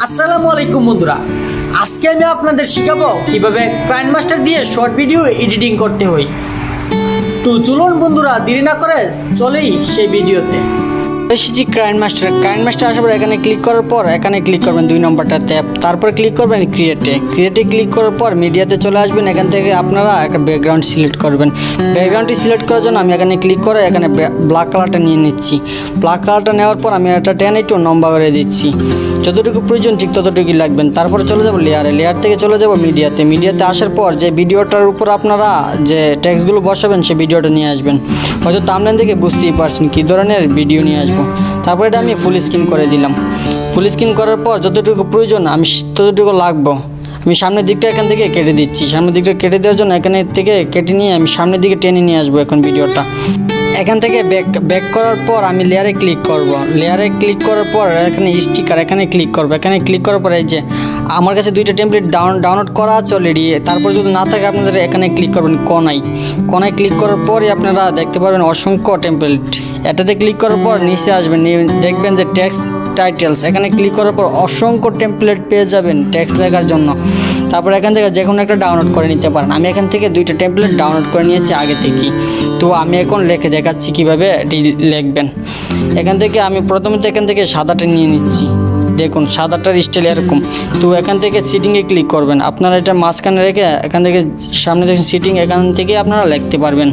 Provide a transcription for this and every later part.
আসসালামু আলাইকুম বন্ধুরা, আজকে আমি আপনাদের শেখাবো কিভাবে কাইনমাস্টার দিয়ে শর্ট ভিডিও এডিটিং করতে হয়। তো চলুন বন্ধুরা, দেরি না করে চলেই সেই ভিডিওতে। এসেছি কাইনমাস্টার আসার পর এখানে ক্লিক করার পর এখানে ক্লিক করবেন 2 নম্বরটা ট্যাব, তারপর ক্লিক করবেন ক্রিয়েটে ক্লিক করার পর মিডিয়াতে চলে আসবেন। এখান থেকে আপনারা একটা ব্যাকগ্রাউন্ড সিলেক্ট করবেন। ব্যাকগ্রাউন্ডটি সিলেক্ট করার জন্য আমি এখানে ক্লিক করে এখানে ব্ল্যাক কালারটা নিয়ে নিচ্ছি। ব্ল্যাক কালারটা নেওয়ার পর আমি এটা টেনে একটু লম্বা করে দিচ্ছি, যতটুকু প্রয়োজন ঠিক ততটুকুই লাগবেন। তারপরে চলে যাব লেয়ার থেকে চলে যাব মিডিয়াতে আসার পর যে ভিডিওটার উপর আপনারা যে টেক্সটগুলো বসাবেন সেই ভিডিওটা নিয়ে আসবেন। হয়তো থাম্বনেল থেকে বুঝতেই পারছেন কী ধরনের ভিডিও নিয়ে আসবো। তারপরে এটা আমি ফুল স্ক্রিন করে দিলাম। ফুল স্ক্রিন করার পর যতটুকু প্রয়োজন আমি ততটুকু লাগবো আমি সামনের দিকটা এখান থেকে কেটে দিচ্ছি। সামনের দিকটা কেটে দেওয়ার জন্য এখানে থেকে কেটে নিয়ে আমি সামনের দিকে টেনে নিয়ে আসবো এখন ভিডিওটা। এখান থেকে ব্যাক করার পর আমি লেয়ারে ক্লিক করব। লেয়ারে ক্লিক করার পর এখানে স্টিকার এখানে ক্লিক করবো। এখানে ক্লিক করার পর এই যে আমার কাছে 2টা টেমপ্লেট ডাউনলোড করা আছে অলরেডি। তারপর যদি না থাকে আপনাদের এখানে ক্লিক করবেন কোনায় ক্লিক করার পরই আপনারা দেখতে পারবেন অসংখ্য টেমপ্লেট। এটাতে ক্লিক করার পর নিচে আসবেন, দেখবেন যে টেক্সট টাইটেলস, এখানে ক্লিক করার পর অসংখ্য টেমপ্লেট পেয়ে যাবেন টেক্সট লেখার জন্য। তারপর এখান থেকে যে কোনো একটা ডাউনলোড করে নিতে পারেন। আমি এখান থেকে 2টা টেমপ্লেট ডাউনলোড করে নিয়েছি আগে থেকেই। তো আমি এখন লিখে দেখাচ্ছি কীভাবে এটি লিখবেন। এখান থেকে আমি প্রথমত এখান থেকে সাদাটা নিয়ে নিচ্ছি। দেখুন সাদাটার স্টাইল এরকম। তো এখান থেকে সিটিংয়ে ক্লিক করবেন। আপনারা এটা মাঝখানে রেখে এখান থেকে সামনে দেখুন সিটিং, এখান থেকে আপনারা লিখতে পারবেন।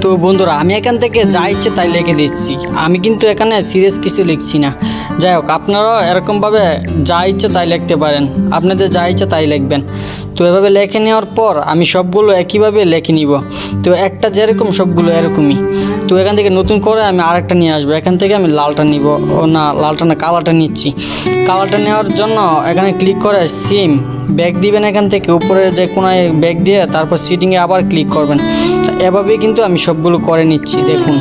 তো বন্ধুরা, আমি এখান থেকে যা ইচ্ছে তাই লিখে দিচ্ছি। আমি কিন্তু এখানে সিরিয়াস কিছু লিখছি না। যাই হোক, আপনারাও এরকমভাবে যা ইচ্ছে তাই লিখতে পারেন, আপনাদের যা ইচ্ছে তাই লিখবেন। তো এভাবে লিখে নেওয়ার পর আমি সবগুলো একইভাবে লিখে নিব। তো একটা যেরকম সবগুলো এরকমই। তো এখান থেকে নতুন করে আমি আরেকটা নিয়ে আসবো। এখান থেকে আমি লালটা নিব, লালটা না কালারটা নিচ্ছি। কালারটা নেওয়ার জন্য এখানে ক্লিক করে সিম ব্যাক দিবেন। এখান থেকে উপরে যে কোনায় ব্যাক দিয়ে তারপর সিটিংয়ে আবার ক্লিক করবেন। এভাবেই কিন্তু আমি সবগুলো করে নিচ্ছি, দেখুন।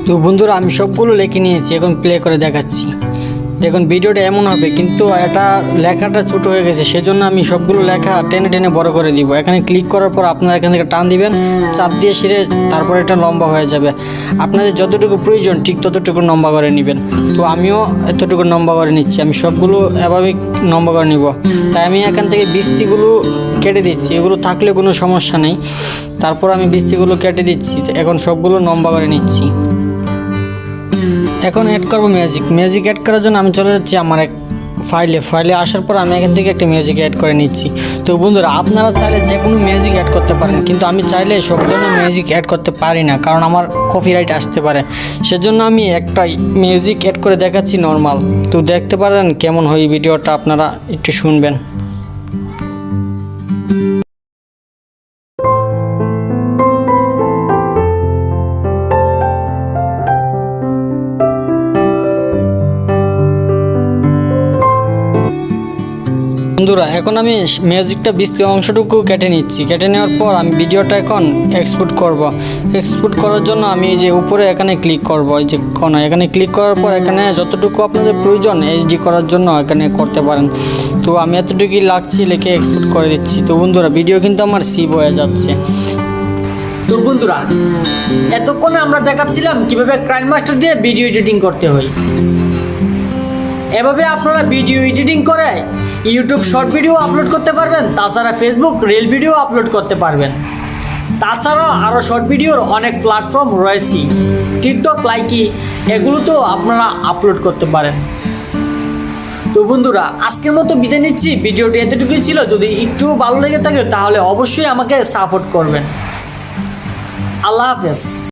তো বন্ধুরা, আমি সবগুলো লিখে নিয়েছি, এখন প্লে করে দেখাচ্ছি। দেখুন ভিডিওটা এমন হবে, কিন্তু এটা লেখাটা ছোটো হয়ে গেছে, সেজন্য আমি সবগুলো লেখা টেনে বড় করে দিব। এখানে ক্লিক করার পর আপনারা এখান থেকে টান দিবেন, চাপ দিয়ে ছিঁড়ে তারপর এটা লম্বা হয়ে যাবে। আপনাদের যতটুকু প্রয়োজন ঠিক ততটুকু লম্বা করে নেবেন। তো আমিও এতটুকু লম্বা করে নিচ্ছি। আমি সবগুলো এভাবেই লম্বা করে নিব। তাই আমি এখান থেকে বৃষ্টিগুলো কেটে দিচ্ছি, এগুলো থাকলে কোনো সমস্যা নেই। তারপর আমি বৃষ্টিগুলো কেটে দিচ্ছি, এখন সবগুলো লম্বা করে নিচ্ছি। এখন অ্যাড করবো মিউজিক অ্যাড করার জন্য আমি চলে যাচ্ছি আমার এক ফাইলে আসার পর আমি এখান থেকে একটা মিউজিক অ্যাড করে নিচ্ছি। তো বন্ধুরা, আপনারা চাইলে যে কোনো মিউজিক অ্যাড করতে পারেন, কিন্তু আমি চাইলে সব ধরনের মিউজিক অ্যাড করতে পারি না, কারণ আমার কপিরাইট আসতে পারে। সেজন্য আমি একটা মিউজিক অ্যাড করে দেখাচ্ছি নর্মাল। তো দেখতে পারেন কেমন হয় ভিডিওটা, আপনারা একটু শুনবেন। বন্ধুরা, এখন আমি মিউজিকটা বিস্তৃত অংশটুকু কেটে নিচ্ছি। কেটে নেওয়ার পর আমি ভিডিওটা এখন এক্সপোর্ট করব। এক্সপোর্ট করার জন্য আমি এই যে উপরে এখানে ক্লিক করব, এই যে কোণায় এখানে ক্লিক করার পর এখানে যতটুকু আপনাদের প্রয়োজন এইচডি করার জন্য এখানে করতে পারেন। তো আমি এতটুকুই লাগছি লিখে এক্সপোর্ট করে দিচ্ছি। তো বন্ধুরা, ভিডিও কিন্তু আমার সেভ হয়ে যাচ্ছে। তো বন্ধুরা, এতক্ষণে আমরা দেখাচ্ছিলাম কিভাবে কাইনমাস্টার দিয়ে ভিডিও এডিটিং করতে হয়। এভাবে আপনারা ভিডিও এডিটিং করে ইউটিউব শর্ট ভিডিও আপলোড করতে পারবেন, তাছাড়া ফেসবুক রিল ভিডিও আপলোড করতে পারবেন। তাছাড়াও আরও শর্ট ভিডিওর অনেক প্ল্যাটফর্ম রয়েছে, টিকটক, লাইকি, এগুলোতেও আপনারা আপলোড করতে পারেন। তো বন্ধুরা, আজকের মতো বিদায় নিচ্ছি। ভিডিওটি এতটুকুই ছিল। যদি একটু ভালো লেগে থাকে তাহলে অবশ্যই আমাকে সাপোর্ট করবেন। আল্লাহ হাফেজ।